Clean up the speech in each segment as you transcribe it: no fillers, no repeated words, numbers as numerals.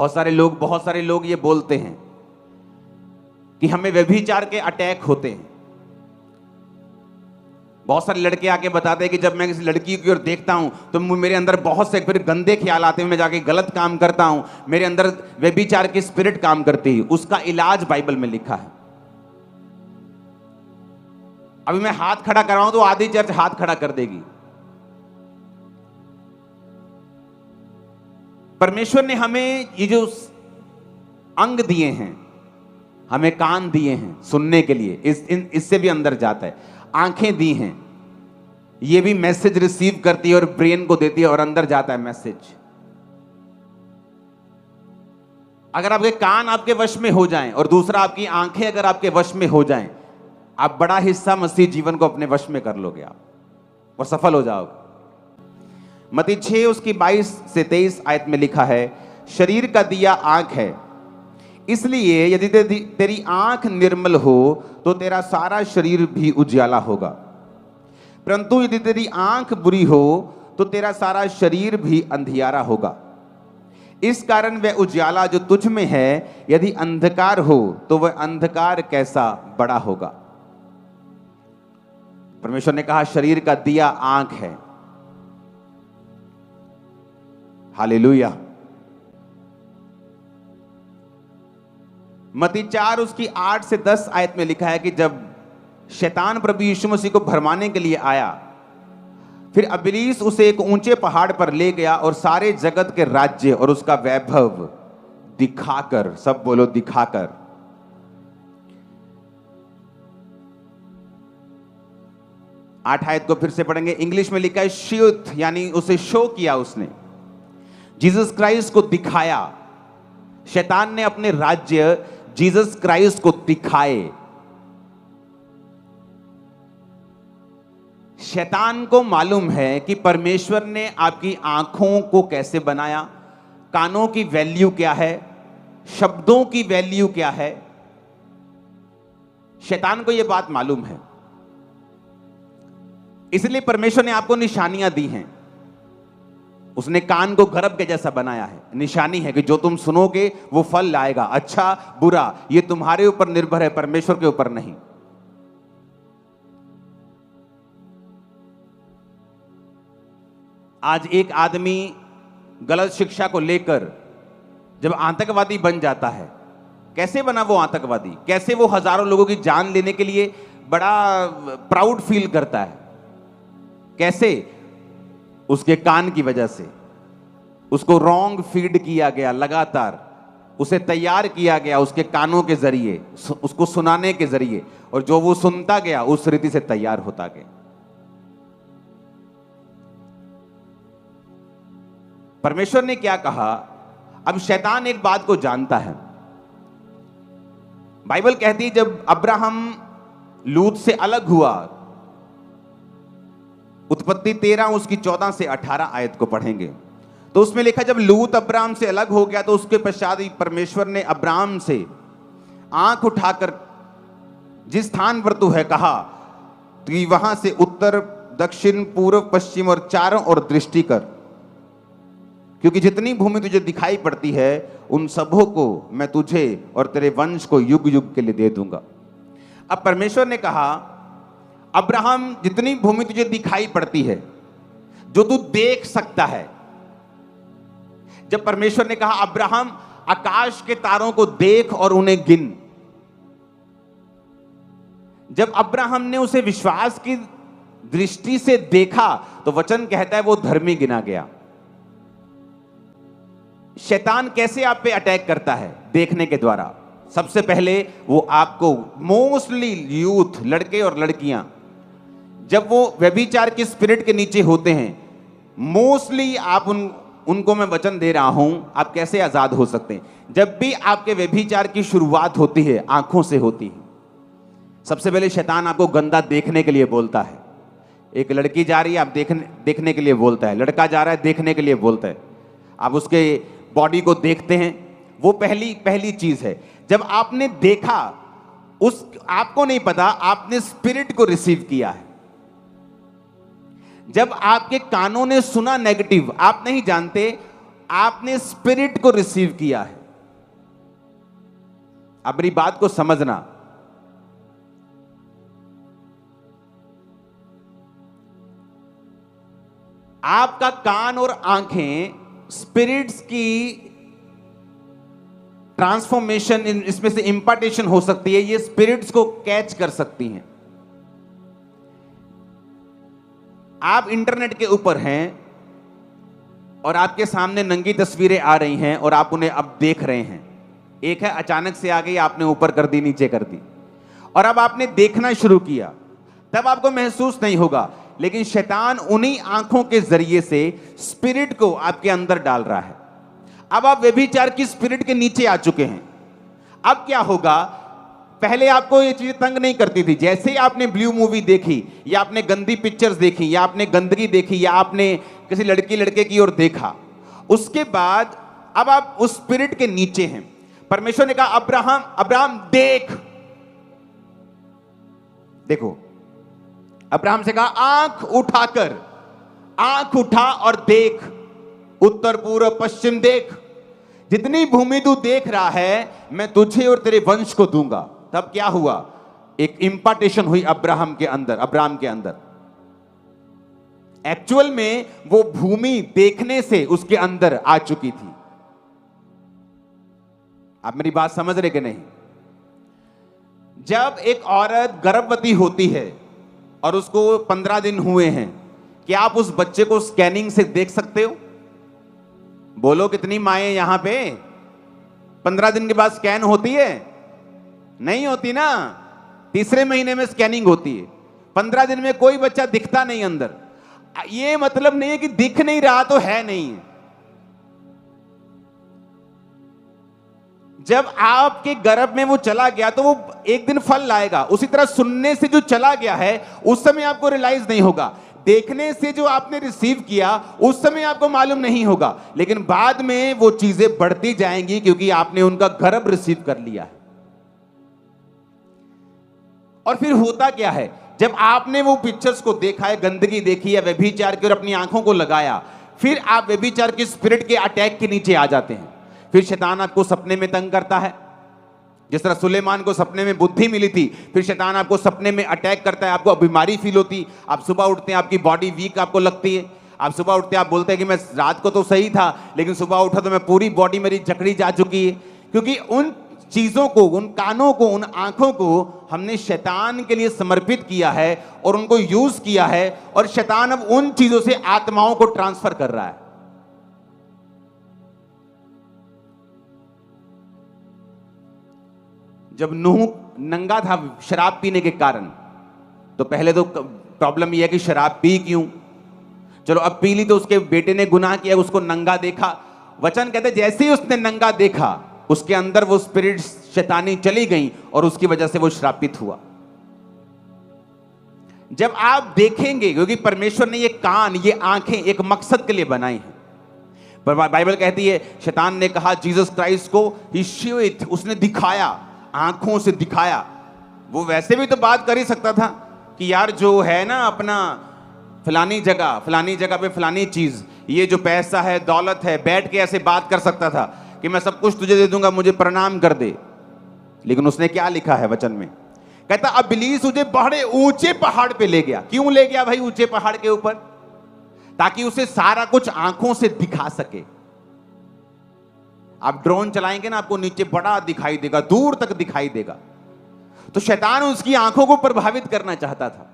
बहुत सारे लोग ये बोलते हैं कि हमें व्यभिचार के अटैक होते हैं। बहुत सारे लड़के आके बताते हैं कि जब मैं किसी लड़की की ओर देखता हूं तो मेरे अंदर बहुत से फिर गंदे ख्याल आते हैं, मैं जाके गलत काम करता हूं, मेरे अंदर व्यभिचार की स्पिरिट काम करती है। उसका इलाज बाइबल में लिखा है। अभी मैं हाथ खड़ा कर रहा हूं तो आधी चर्च हाथ खड़ा कर देगी। परमेश्वर ने हमें ये जो अंग दिए हैं, हमें कान दिए हैं सुनने के लिए, इससे भी अंदर जाता है। आंखें दी हैं, ये भी मैसेज रिसीव करती है और ब्रेन को देती है और अंदर जाता है मैसेज। अगर आपके कान आपके वश में हो जाएं और दूसरा आपकी आंखें अगर आपके वश में हो जाएं, आप बड़ा हिस्सा मसीह जीवन को अपने वश में कर लोगे आप और सफल हो जाओगे। मत्ती 6 उसकी 22 से 23 आयत में लिखा है, शरीर का दिया आंख है, इसलिए यदि तेरी आंख निर्मल हो तो तेरा सारा शरीर भी उजियाला होगा, परंतु यदि तेरी आंख बुरी हो तो तेरा सारा शरीर भी अंधियारा होगा। इस कारण वह उजियाला जो तुझ में है यदि अंधकार हो तो वह अंधकार कैसा बड़ा होगा। परमेश्वर ने कहा शरीर का दिया आंख है। हालेलुया। मत्ती 4 उसकी 8 से 10 आयत में लिखा है कि जब शैतान प्रभु यीशु मसीह को भरमाने के लिए आया, फिर इब्लीस उसे एक ऊंचे पहाड़ पर ले गया और सारे जगत के राज्य और उसका वैभव दिखाकर, सब बोलो दिखाकर, 8 आयत को फिर से पढ़ेंगे। इंग्लिश में लिखा है शोथ, यानी उसे शो किया उसने, जीसस क्राइस्ट को दिखाया। शैतान ने अपने राज्य जीसस क्राइस्ट को दिखाए। शैतान को मालूम है कि परमेश्वर ने आपकी आंखों को कैसे बनाया, कानों की वैल्यू क्या है, शब्दों की वैल्यू क्या है। शैतान को यह बात मालूम है, इसलिए परमेश्वर ने आपको निशानियां दी हैं। उसने कान को गर्भ के जैसा बनाया है, निशानी है कि जो तुम सुनोगे वो फल लाएगा, अच्छा बुरा, ये तुम्हारे ऊपर निर्भर है, परमेश्वर के ऊपर नहीं। आज एक आदमी गलत शिक्षा को लेकर जब आतंकवादी बन जाता है, कैसे बना वो आतंकवादी, कैसे वो हजारों लोगों की जान लेने के लिए बड़ा प्राउड फील करता है, कैसे? उसके कान की वजह से। उसको रॉन्ग फीड किया गया, लगातार उसे तैयार किया गया उसके कानों के जरिए, उसको सुनाने के जरिए, और जो वो सुनता गया उस रीति से तैयार होता गया। परमेश्वर ने क्या कहा? अब शैतान एक बात को जानता है। बाइबल कहती है जब अब्राहम लूत से अलग हुआ, उत्पत्ति 13 उसकी 14 से 18 आयत को पढ़ेंगे तो उसमें लिखा जब लूत अब्राहम से अलग हो गया तो उसके पश्चात ही परमेश्वर ने अब्राहम से आंख उठाकर जिस स्थान पर तू है कहा कि वहां से उत्तर दक्षिण पूर्व पश्चिम और चारों ओर दृष्टि कर, क्योंकि जितनी भूमि तुझे दिखाई पड़ती है उन सबों को मैं तुझे और तेरे वंश को युग युग के लिए दे दूंगा। अब परमेश्वर ने कहा अब्राहम जितनी भूमि तुझे दिखाई पड़ती है, जो तू देख सकता है, जब परमेश्वर ने कहा अब्राहम आकाश के तारों को देख और उन्हें गिन, जब अब्राहम ने उसे विश्वास की दृष्टि से देखा तो वचन कहता है वो धर्मी गिना गया। शैतान कैसे आप पे अटैक करता है? देखने के द्वारा। सबसे पहले वो आपको, मोस्टली यूथ, लड़के और लड़कियां, जब वो व्यभिचार की स्पिरिट के नीचे होते हैं, मोस्टली आप उनको मैं वचन दे रहा हूं, आप कैसे आजाद हो सकते हैं? जब भी आपके व्यभिचार की शुरुआत होती है आंखों से होती है। सबसे पहले शैतान आपको गंदा देखने के लिए बोलता है। एक लड़की जा रही है, आप देखने के लिए बोलता है, लड़का जा रहा है देखने के लिए बोलता है, आप उसके बॉडी को देखते हैं, वो पहली चीज है। जब आपने देखा, आपको नहीं पता, आपने स्पिरिट को रिसीव किया है। जब आपके कानों ने सुना नेगेटिव, आप नहीं जानते, आपने स्पिरिट को रिसीव किया है। अब मेरी बात को समझना, आपका कान और आंखें स्पिरिट्स की ट्रांसफॉर्मेशन, इसमें से इंपार्टेशन हो सकती है, ये स्पिरिट्स को कैच कर सकती हैं। आप इंटरनेट के ऊपर हैं और आपके सामने नंगी तस्वीरें आ रही हैं और आप उन्हें अब देख रहे हैं। एक है अचानक से आ गई, आपने ऊपर कर दी, नीचे कर दी, और अब आपने देखना शुरू किया, तब आपको महसूस नहीं होगा, लेकिन शैतान उन्हीं आंखों के जरिए से स्पिरिट को आपके अंदर डाल रहा है। अब आप व्यभिचार की स्पिरिट के नीचे आ चुके हैं। अब क्या होगा, पहले आपको ये चीजें तंग नहीं करती थी। जैसे ही आपने ब्लू मूवी देखी, या आपने गंदी पिक्चर्स देखी, या आपने गंदगी देखी, या आपने किसी लड़की लड़के की ओर देखा, उसके बाद अब आप उस स्पिरिट के नीचे हैं। परमेश्वर ने कहा अब्राहम, अब्राहम देख, देखो, अब्राहम से कहा आंख उठाकर, आंख उठा और देख, उत्तर पूर्व पश्चिम देख, जितनी भूमि तू देख रहा है मैं तुझे और तेरे वंश को दूंगा। तब क्या हुआ, एक इंपार्टेशन हुई अब्राहम के अंदर, अब्राहम के अंदर। एक्चुअल में वो भूमि देखने से उसके अंदर आ चुकी थी। आप मेरी बात समझ रहे कि नहीं? जब एक औरत गर्भवती होती है और उसको 15 दिन हुए हैं, क्या आप उस बच्चे को स्कैनिंग से देख सकते हो? बोलो, कितनी माएं यहां पे 15 दिन के बाद स्कैन होती है? नहीं होती ना, तीसरे महीने में स्कैनिंग होती है। 15 दिन में कोई बच्चा दिखता नहीं अंदर। ये मतलब नहीं है कि दिख नहीं रहा तो है नहीं है। जब आपके गर्भ में वो चला गया तो वो एक दिन फल लाएगा। उसी तरह सुनने से जो चला गया है उस समय आपको रियलाइज नहीं होगा, देखने से जो आपने रिसीव किया उस समय आपको मालूम नहीं होगा, लेकिन बाद में वो चीजें बढ़ती जाएंगी क्योंकि आपने उनका गर्भ रिसीव कर लिया है। और फिर होता क्या है, जब आपने वो पिक्चर्स को देखा है, गंदगी देखी है, व्यभिचार की और अपनी आंखों को लगाया, फिर आप व्यभिचार की स्पिरिट के अटैक के नीचे आ जाते हैं। फिर शैतान आपको सपने में तंग करता है। जिस तरह सुलेमान को सपने में बुद्धि मिली थी, फिर शैतान आपको सपने में अटैक करता है, आपको बीमारी फील होती, आप सुबह उठते हैं आपकी बॉडी वीक आपको लगती है, आप सुबह उठते हैं आप बोलते हैं कि मैं रात को तो सही था लेकिन सुबह उठा तो मैं पूरी बॉडी मेरी जकड़ी जा चुकी है। क्योंकि उन चीजों को, उन कानों को, उन आंखों को हमने शैतान के लिए समर्पित किया है और उनको यूज किया है, और शैतान अब उन चीजों से आत्माओं को ट्रांसफर कर रहा है। जब नूह नंगा था शराब पीने के कारण, तो पहले तो प्रॉब्लम यह है कि शराब पी क्यों, चलो अब पी ली तो उसके बेटे ने गुनाह किया, उसको नंगा देखा। वचन कहते जैसे ही उसने नंगा देखा उसके अंदर वो स्पिरिट शैतानी चली गई और उसकी वजह से वो श्रापित हुआ। जब आप देखेंगे, क्योंकि परमेश्वर ने ये कान, ये आंखें एक मकसद के लिए बनाई हैं। पर बाइबल कहती है शैतान ने कहा जीसस क्राइस्ट को ही शोइट, उसने दिखाया, आंखों से दिखाया। वो वैसे भी तो बात कर ही सकता था कि यार जो है ना अपना फलानी जगह पे फलानी चीज, ये जो पैसा है, दौलत है, बैठ के ऐसे बात कर सकता था कि मैं सब कुछ तुझे दे दूंगा, मुझे प्रणाम कर दे। लेकिन उसने क्या लिखा है वचन में, कहता इब्लीस तुझे बड़े ऊंचे पहाड़ पे ले गया। क्यों ले गया भाई ऊंचे पहाड़ के ऊपर? ताकि उसे सारा कुछ आंखों से दिखा सके। आप ड्रोन चलाएंगे ना, आपको नीचे बड़ा दिखाई देगा, दूर तक दिखाई देगा। तो शैतान उसकी आंखों को प्रभावित करना चाहता था।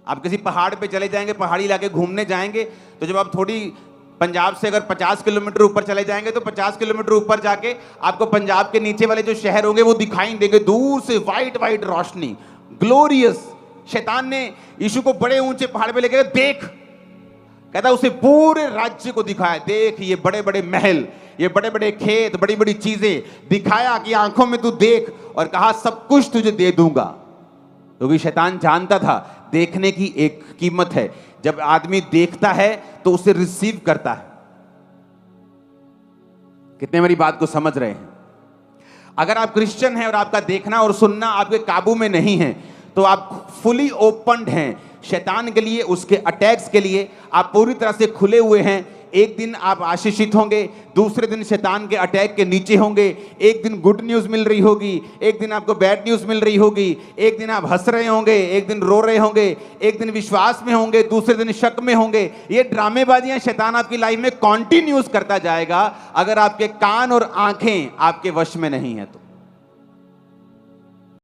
आप किसी पहाड़ पे चले जाएंगे, पहाड़ी इलाके घूमने जाएंगे, तो जब आप थोड़ी पंजाब से अगर 50 किलोमीटर ऊपर चले जाएंगे तो 50 किलोमीटर ऊपर जाके आपको पंजाब के नीचे वाले जो शहर होंगे वो दिखाई देंगे, दूर से वाइट वाइट रोशनी, ग्लोरियस। शैतान ने यीशु को बड़े ऊंचे पहाड़ पे लेकर देख, कहता उसे पूरे राज्य को दिखाया, देख ये बड़े बड़े महल, ये बड़े बड़े खेत, बड़ी बड़ी चीजें दिखाया कि आंखों में तू देख, और कहा सब कुछ तुझे दे दूंगा। क्योंकि शैतान जानता था देखने की एक कीमत है। जब आदमी देखता है तो उसे रिसीव करता है। कितने मेरी बात को समझ रहे हैं? अगर आप क्रिश्चियन हैं और आपका देखना और सुनना आपके काबू में नहीं है तो आप फुली ओपन्ड हैं शैतान के लिए, उसके अटैक्स के लिए। आप पूरी तरह से खुले हुए हैं। एक दिन आप आशीषित होंगे, दूसरे दिन शैतान के अटैक के नीचे होंगे। एक दिन गुड न्यूज़ मिल रही होगी, एक दिन आपको बैड न्यूज़ मिल रही होगी। एक दिन आप हंस रहे होंगे, एक दिन रो रहे होंगे। एक दिन विश्वास में होंगे, दूसरे दिन शक में होंगे। ये ड्रामेबाजियां शैतान आपकी लाइफ में कॉन्टिन्यूस करता जाएगा, अगर आपके कान और आंखें आपके वश में नहीं है तो।